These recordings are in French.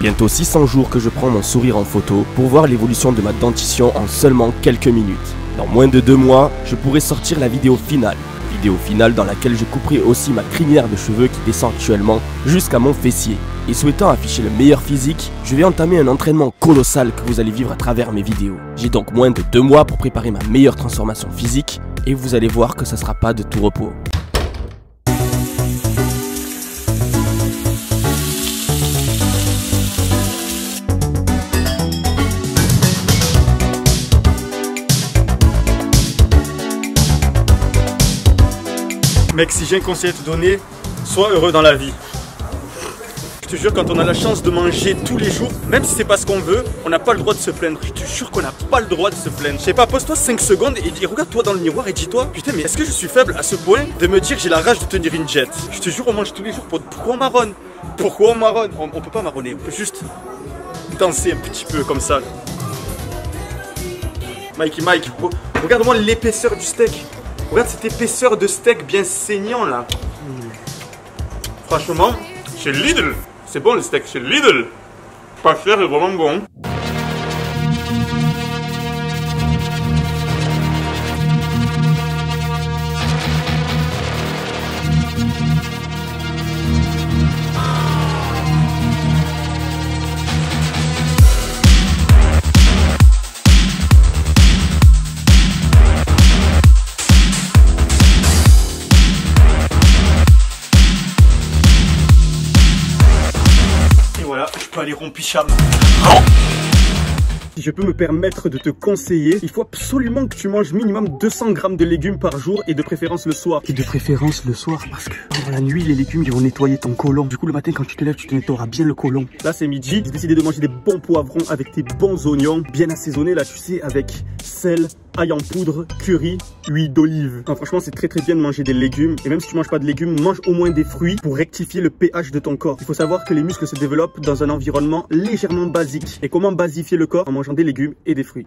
Bientôt 600 jours que je prends mon sourire en photo pour voir l'évolution de ma dentition en seulement quelques minutes. Dans moins de 2 mois, je pourrai sortir la vidéo finale. Vidéo finale dans laquelle je couperai aussi ma crinière de cheveux qui descend actuellement jusqu'à mon fessier. Et souhaitant afficher le meilleur physique, je vais entamer un entraînement colossal que vous allez vivre à travers mes vidéos. J'ai donc moins de 2 mois pour préparer ma meilleure transformation physique et vous allez voir que ça sera pas de tout repos. Mec, si j'ai un conseil à te donner, sois heureux dans la vie. Je te jure, quand on a la chance de manger tous les jours, même si c'est pas ce qu'on veut, on n'a pas le droit de se plaindre. Je te jure qu'on n'a pas le droit de se plaindre. Je sais pas, pose-toi 5 secondes et regarde-toi dans le miroir et dis-toi, putain, mais est-ce que je suis faible à ce point de me dire que j'ai la rage de tenir une jet? Je te jure, on mange tous les jours. Pourquoi on marronne? Pourquoi on marronne? On peut pas marronner, on peut juste danser un petit peu comme ça. Mikey Mike, regarde-moi l'épaisseur du steak. Regarde cette épaisseur de steak bien saignant là. Franchement, chez Lidl, c'est bon le steak chez Lidl. Pas cher et vraiment bon. Je peux aller rompicham. Si je peux me permettre de te conseiller, il faut absolument que tu manges minimum 200 grammes de légumes par jour et de préférence le soir. Et de préférence le soir parce que pendant la nuit, les légumes ils vont nettoyer ton côlon. Du coup, le matin, quand tu te lèves, tu te nettoieras bien le côlon. Là, c'est midi. J'ai décidé de manger des bons poivrons avec tes bons oignons, bien assaisonnés, là, tu sais, avec sel, ail en poudre, curry, huile d'olive. Franchement, c'est très bien de manger des légumes. Et même si tu manges pas de légumes, mange au moins des fruits pour rectifier le pH de ton corps. Il faut savoir que les muscles se développent dans un environnement légèrement basique. Et comment basifier le corps? En mangeant des légumes et des fruits.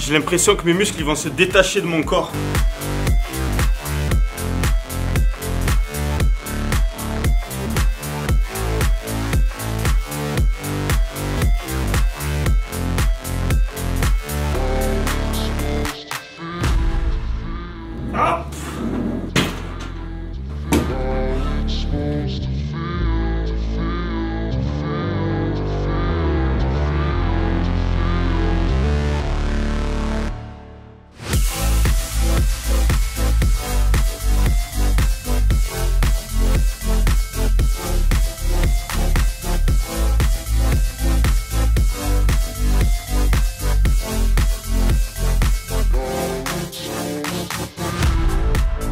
J'ai l'impression que mes muscles ils vont se détacher de mon corps. Ah.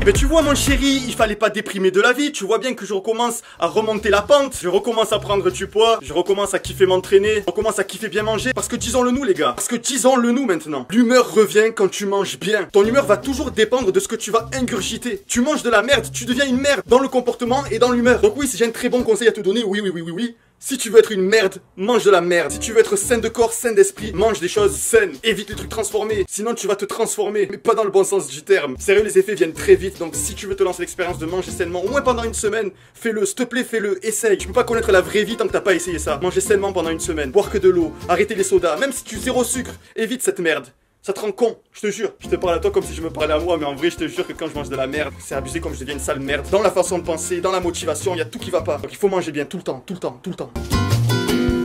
Mais tu vois mon chéri, il fallait pas déprimer de la vie, tu vois bien que je recommence à remonter la pente, je recommence à prendre du poids, je recommence à kiffer m'entraîner, je recommence à kiffer bien manger, parce que disons-le nous les gars, parce que disons-le nous maintenant, l'humeur revient quand tu manges bien, ton humeur va toujours dépendre de ce que tu vas ingurgiter, tu manges de la merde, tu deviens une merde dans le comportement et dans l'humeur, donc oui si j'ai un très bon conseil à te donner, oui. Si tu veux être une merde, mange de la merde. Si tu veux être sain de corps, sain d'esprit, mange des choses saines. Évite les trucs transformés, sinon tu vas te transformer, mais pas dans le bon sens du terme. Sérieux, les effets viennent très vite, donc si tu veux te lancer l'expérience de manger sainement, au moins pendant une semaine, fais-le, s'il te plaît, fais-le, essaye. Tu peux pas connaître la vraie vie tant que t'as pas essayé ça. Manger sainement pendant une semaine, boire que de l'eau, arrêter les sodas, même si tu zéro sucre, évite cette merde. Ça te rend con, je te jure. Je te parle à toi comme si je me parlais à moi, mais en vrai, je te jure que quand je mange de la merde, c'est abusé comme je deviens une sale merde. Dans la façon de penser, dans la motivation, il y a tout qui va pas. Donc il faut manger bien tout le temps.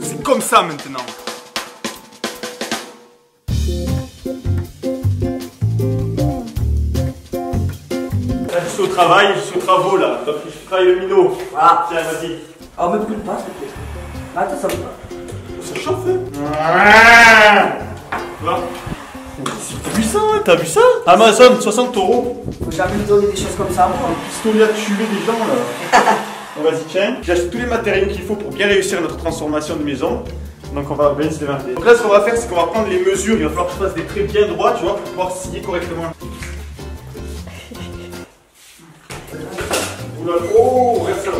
C'est comme ça maintenant. Là, je suis au travail, je suis aux travaux là. Donc je travaille le minot. Ah. Tiens, vas-y. Ah, me brûle pas, s'il te plaît. Attends, ça me va. Ça chauffe, hein. Tu vois? T'as vu ça? T'as vu ça? Amazon, 60 €. Faut jamais me donner des choses comme ça, moi. Pistolet à tuer des gens là. On vas-y, tiens. J'ai acheté tous les matériaux qu'il faut pour bien réussir notre transformation de maison. Donc on va bien se démerder. Donc là, ce qu'on va faire, c'est qu'on va prendre les mesures. Il va falloir que je fasse des traits bien droits, tu vois, pour pouvoir scier correctement. Oh, regarde ça.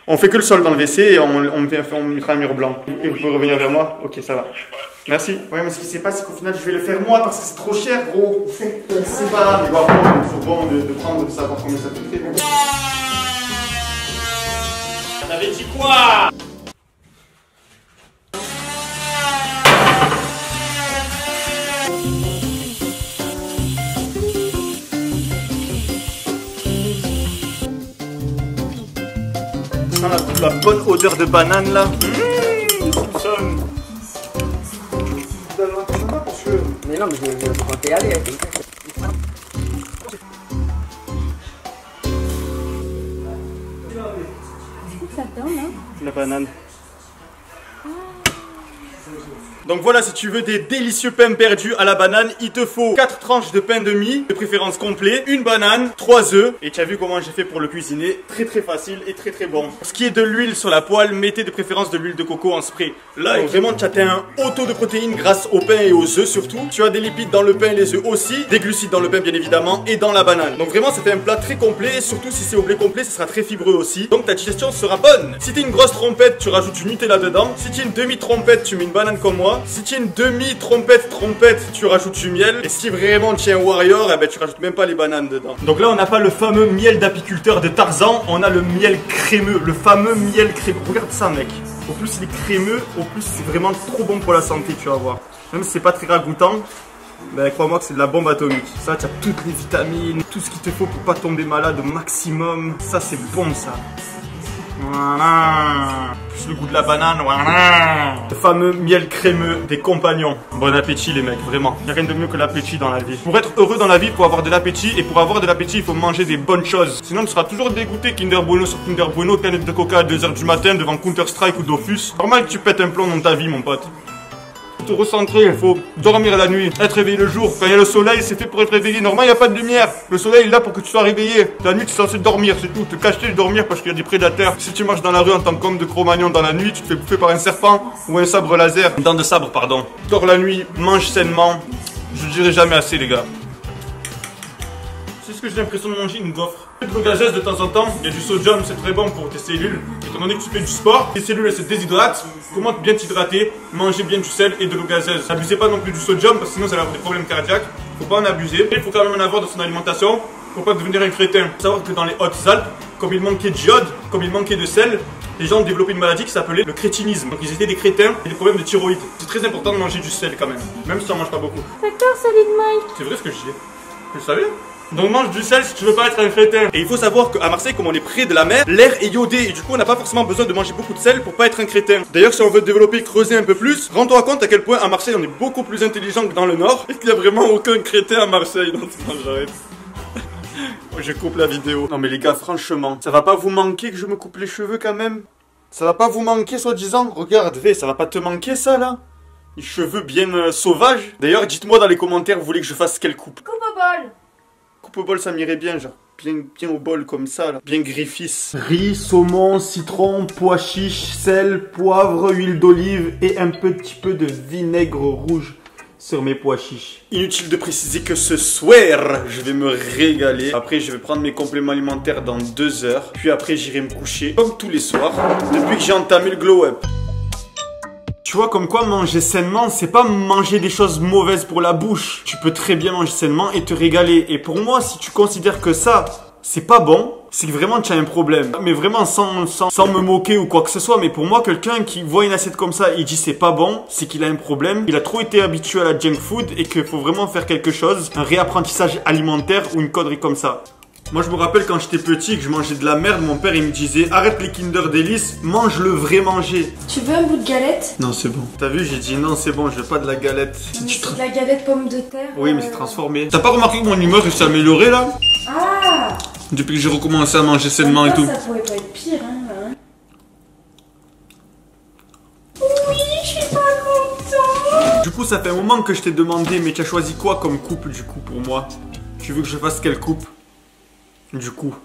On fait que le sol dans le WC et on mettra un mur blanc. Et vous pouvez revenir vers moi? Ok, ça va. Merci. Ouais, mais ce qui se passe, c'est qu'au final, je vais le faire moi parce que c'est trop cher, gros. C'est pas grave, mais bon, il faut bon de prendre, de savoir combien ça coûterait. T'avais dit quoi? La bonne odeur de banane là. Mais non, mais je vais compter aller. Ça donne, hein? La banane. Donc voilà, si tu veux des délicieux pains perdus à la banane, il te faut 4 tranches de pain de mie, de préférence complet, une banane, 3 œufs. Et tu as vu comment j'ai fait pour le cuisiner, très très facile et très très bon. Pour ce qui est de l'huile sur la poêle, mettez de préférence de l'huile de coco en spray. Là, vraiment, tu as un haut taux de protéines grâce au pain et aux œufs surtout. Tu as des lipides dans le pain et les œufs aussi, des glucides dans le pain bien évidemment et dans la banane. Donc vraiment, ça fait un plat très complet et surtout si c'est au blé complet, ça sera très fibreux aussi. Donc ta digestion sera bonne. Si t'es une grosse trompette, tu rajoutes du Nutella dedans. Si t'es une demi-trompette, tu mets une banane comme moi. Si tu es une demi-trompette, tu rajoutes du miel. Et si vraiment tu es un warrior, eh ben, tu rajoutes même pas les bananes dedans. Donc là, on n'a pas le fameux miel d'apiculteur de Tarzan, on a le miel crémeux, le fameux miel crémeux. Regarde ça, mec. Au plus il est crémeux, au plus c'est vraiment trop bon pour la santé, tu vas voir. Même si c'est pas très ragoûtant, ben crois-moi que c'est de la bombe atomique. Ça, tu as toutes les vitamines, tout ce qu'il te faut pour pas tomber malade au maximum. Ça, c'est bon, ça. Voilà. Plus le goût de la banane. Voilà. Le fameux miel crémeux des compagnons. Bon appétit les mecs, vraiment. Il n'y a rien de mieux que l'appétit dans la vie. Pour être heureux dans la vie, il faut avoir de l'appétit. Et pour avoir de l'appétit, il faut manger des bonnes choses. Sinon, tu seras toujours dégoûté. Kinder Bueno sur Kinder Bueno, canette de coca à 2 h du matin devant Counter Strike ou Dofus. Normal que tu pètes un plomb dans ta vie, mon pote. Te recentrer, il faut dormir la nuit, être réveillé le jour. Quand il y a le soleil, c'est fait pour être réveillé. Normalement, il n'y a pas de lumière. Le soleil est là pour que tu sois réveillé. La nuit, tu es censé dormir, c'est tout. Te cacher et dormir parce qu'il y a des prédateurs. Si tu marches dans la rue en tant qu'homme de Cro-Magnon dans la nuit, tu te fais bouffer par un serpent ou un sabre laser. Une dent de sabre, pardon. Dors la nuit, mange sainement. Je le dirai jamais assez, les gars. C'est ce que j'ai l'impression de manger, une gaufre. De l'eau gazeuse de temps en temps, il y a du sodium, c'est très bon pour tes cellules. Étant donné que tu fais du sport, tes cellules elles se déshydratent. Comment bien t'hydrater? Manger bien du sel et de l'eau gazeuse. N'abusez pas non plus du sodium parce que sinon ça va avoir des problèmes cardiaques. Faut pas en abuser. Il faut quand même en avoir dans son alimentation pour pas devenir un crétin. Faut savoir que dans les Hautes-Alpes, comme il manquait d'iode, comme il manquait de sel, les gens ont développé une maladie qui s'appelait le crétinisme. Donc ils étaient des crétins et des problèmes de thyroïde. C'est très important de manger du sel quand même si on mange pas beaucoup. D'accord, Solid Mike. C'est vrai ce que je dis. Vous le savez? Donc mange du sel si tu veux pas être un crétin. Et il faut savoir qu'à Marseille, comme on est près de la mer, l'air est iodé et du coup on n'a pas forcément besoin de manger beaucoup de sel pour pas être un crétin. D'ailleurs si on veut développer, creuser un peu plus, rends-toi compte à quel point à Marseille on est beaucoup plus intelligent que dans le nord et qu'il n'y a vraiment aucun crétin à Marseille. Non, j'arrête. Je coupe la vidéo. Non mais les gars, franchement, ça va pas vous manquer que je me coupe les cheveux quand même? Ça va pas vous manquer soi-disant? Regarde, V, ça va pas te manquer ça là? Les cheveux bien sauvages. D'ailleurs dites-moi dans les commentaires, vous voulez que je fasse quelle coupe? Coupe au bol. Coupe au bol, ça m'irait bien, genre bien au bol comme ça, là. Bien griffis. Riz, saumon, citron, pois chiche, sel, poivre, huile d'olive et un petit peu de vinaigre rouge sur mes pois chiches. Inutile de préciser que ce soir, je vais me régaler. Après, je vais prendre mes compléments alimentaires dans 2 heures. Puis après, j'irai me coucher, comme tous les soirs, depuis que j'ai entamé le glow up. Tu vois, comme quoi manger sainement, c'est pas manger des choses mauvaises pour la bouche. Tu peux très bien manger sainement et te régaler. Et pour moi, si tu considères que ça, c'est pas bon, c'est que vraiment tu as un problème. Mais vraiment sans me moquer ou quoi que ce soit. Mais pour moi, quelqu'un qui voit une assiette comme ça et dit c'est pas bon, c'est qu'il a un problème. Il a trop été habitué à la junk food et qu'il faut vraiment faire quelque chose. Un réapprentissage alimentaire ou une connerie comme ça. Moi je me rappelle quand j'étais petit que je mangeais de la merde, mon père il me disait arrête les Kinder Délices, mange le vrai manger. Tu veux un bout de galette? Non c'est bon. T'as vu, j'ai dit non c'est bon, je veux pas de la galette. C'est de la galette pomme de terre. Oui mais c'est transformé. T'as pas remarqué que mon humeur s'est améliorée là? Ah! Depuis que j'ai recommencé à manger sainement et tout. Ça pourrait pas être pire hein. Oui, je suis pas content. Du coup coup, ça fait un moment que je t'ai demandé, mais tu as choisi quoi comme coupe du coup pour moi? Tu veux que je fasse quelle coupe? Du coup.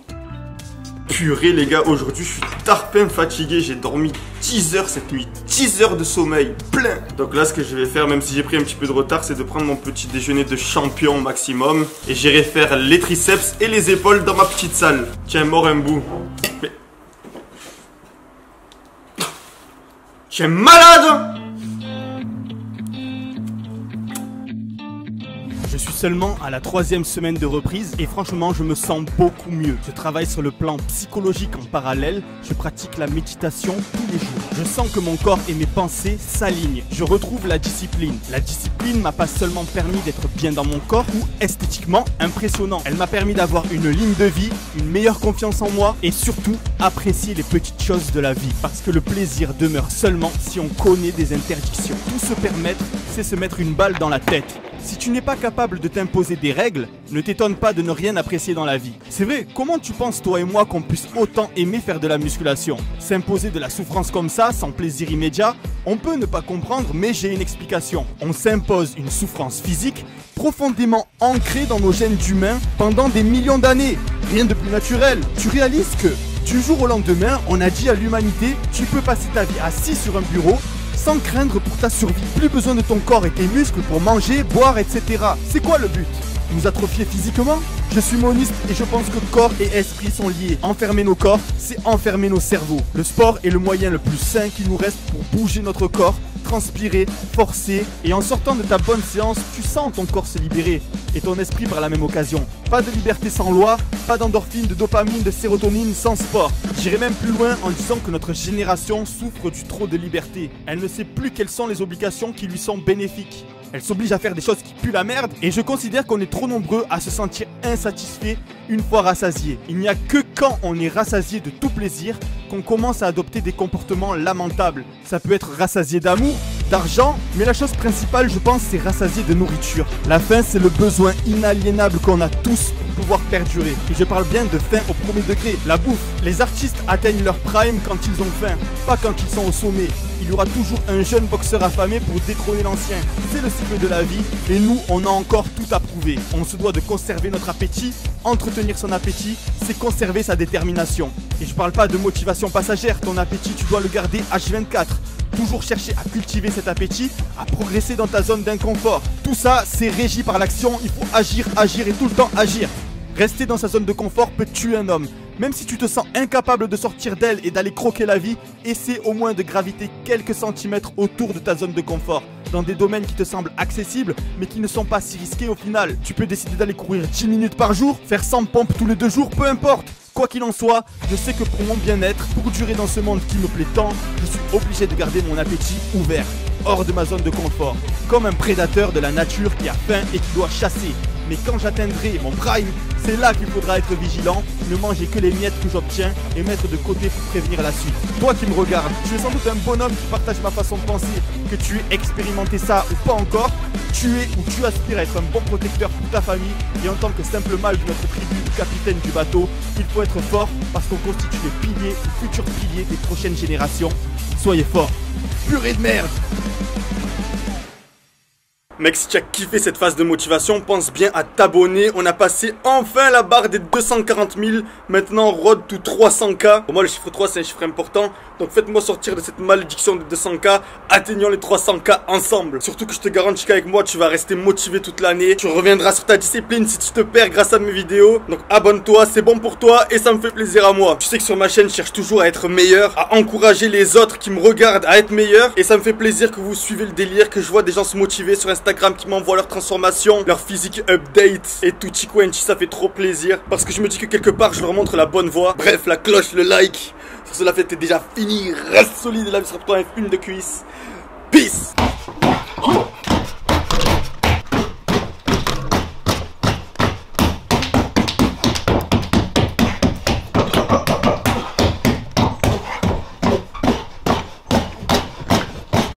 Purée les gars, aujourd'hui je suis tarpin fatigué, j'ai dormi 10 heures cette nuit, 10 heures de sommeil, plein. Donc là ce que je vais faire, même si j'ai pris un petit peu de retard, c'est de prendre mon petit déjeuner de champion au maximum. Et j'irai faire les triceps et les épaules dans ma petite salle. Tiens, mort un bout. Mais... Tu es malade! Je suis seulement à la 3e semaine de reprise et franchement je me sens beaucoup mieux. Je travaille sur le plan psychologique en parallèle, je pratique la méditation tous les jours. Je sens que mon corps et mes pensées s'alignent. Je retrouve la discipline. La discipline m'a pas seulement permis d'être bien dans mon corps ou esthétiquement impressionnant. Elle m'a permis d'avoir une ligne de vie, une meilleure confiance en moi et surtout apprécier les petites choses de la vie. Parce que le plaisir demeure seulement si on connaît des interdictions. Tout se permettre, c'est se mettre une balle dans la tête. Si tu n'es pas capable de t'imposer des règles, ne t'étonne pas de ne rien apprécier dans la vie. C'est vrai, comment tu penses toi et moi qu'on puisse autant aimer faire de la musculation? S'imposer de la souffrance comme ça, sans plaisir immédiat, on peut ne pas comprendre, mais j'ai une explication. On s'impose une souffrance physique profondément ancrée dans nos gènes d'humains pendant des millions d'années. Rien de plus naturel. Tu réalises que du jour au lendemain, on a dit à l'humanité, tu peux passer ta vie assis sur un bureau sans craindre pour ta survie. Plus besoin de ton corps et tes muscles pour manger, boire, etc. C'est quoi le but? Nous atrophier physiquement? Je suis moniste et je pense que corps et esprit sont liés. Enfermer nos corps, c'est enfermer nos cerveaux. Le sport est le moyen le plus sain qui nous reste pour bouger notre corps, transpirer, forcer. Et en sortant de ta bonne séance, tu sens ton corps se libérer. Et ton esprit par la même occasion. Pas de liberté sans loi, pas d'endorphine, de dopamine, de sérotonine sans sport. J'irai même plus loin en disant que notre génération souffre du trop de liberté. Elle ne sait plus quelles sont les obligations qui lui sont bénéfiques. Elle s'oblige à faire des choses qui puent la merde et je considère qu'on est trop nombreux à se sentir insatisfaits une fois rassasiés. Il n'y a que quand on est rassasié de tout plaisir qu'on commence à adopter des comportements lamentables. Ça peut être rassasié d'amour, d'argent, mais la chose principale je pense c'est rassasié de nourriture. La faim c'est le besoin inaliénable qu'on a tous pour pouvoir perdurer. Et je parle bien de faim au premier degré. La bouffe, les artistes atteignent leur prime quand ils ont faim, pas quand ils sont au sommet. Il y aura toujours un jeune boxeur affamé pour détrôner l'ancien. C'est le cycle de la vie et nous, on a encore tout à prouver. On se doit de conserver notre appétit. Entretenir son appétit, c'est conserver sa détermination. Et je parle pas de motivation passagère. Ton appétit, tu dois le garder H24. Toujours chercher à cultiver cet appétit, à progresser dans ta zone d'inconfort. Tout ça, c'est régi par l'action. Il faut agir, agir et tout le temps agir. Rester dans sa zone de confort peut tuer un homme. Même si tu te sens incapable de sortir d'elle et d'aller croquer la vie, essaie au moins de graviter quelques centimètres autour de ta zone de confort. Dans des domaines qui te semblent accessibles, mais qui ne sont pas si risqués au final. Tu peux décider d'aller courir 10 minutes par jour, faire 100 pompes tous les 2 jours, peu importe. Quoi qu'il en soit, je sais que pour mon bien-être, pour durer dans ce monde qui me plaît tant, je suis obligé de garder mon appétit ouvert, hors de ma zone de confort. Comme un prédateur de la nature qui a faim et qui doit chasser. Mais quand j'atteindrai mon prime, c'est là qu'il faudra être vigilant, ne manger que les miettes que j'obtiens et mettre de côté pour prévenir la suite. Toi qui me regardes, tu es sans doute un bonhomme qui partage ma façon de penser, que tu aies expérimenté ça ou pas encore, tu es ou tu aspires à être un bon protecteur pour ta famille et en tant que simple mâle de notre tribu ou capitaine du bateau, il faut être fort parce qu'on constitue les piliers ou futurs piliers des prochaines générations. Soyez forts. Purée de merde! Mec, si tu as kiffé cette phase de motivation, pense bien à t'abonner. On a passé enfin la barre des 240 000. Maintenant, road to 300K. Pour moi, le chiffre 3, c'est un chiffre important. Donc faites-moi sortir de cette malédiction de 200K. Atteignons les 300K ensemble. Surtout que je te garantis qu'avec moi, tu vas rester motivé toute l'année. Tu reviendras sur ta discipline si tu te perds grâce à mes vidéos. Donc abonne-toi, c'est bon pour toi et ça me fait plaisir à moi. Tu sais que sur ma chaîne, je cherche toujours à être meilleur, à encourager les autres qui me regardent à être meilleurs. Et ça me fait plaisir que vous suivez le délire, que je vois des gens se motiver sur Instagram qui m'envoient leur transformation, leur physique update et tout chiquenchi, ça fait trop plaisir parce que je me dis que quelque part je leur montre la bonne voie. Bref, la cloche, le like, sur cela fait déjà fini, reste solide, la vie sera pour toi un film de cuisse. Peace.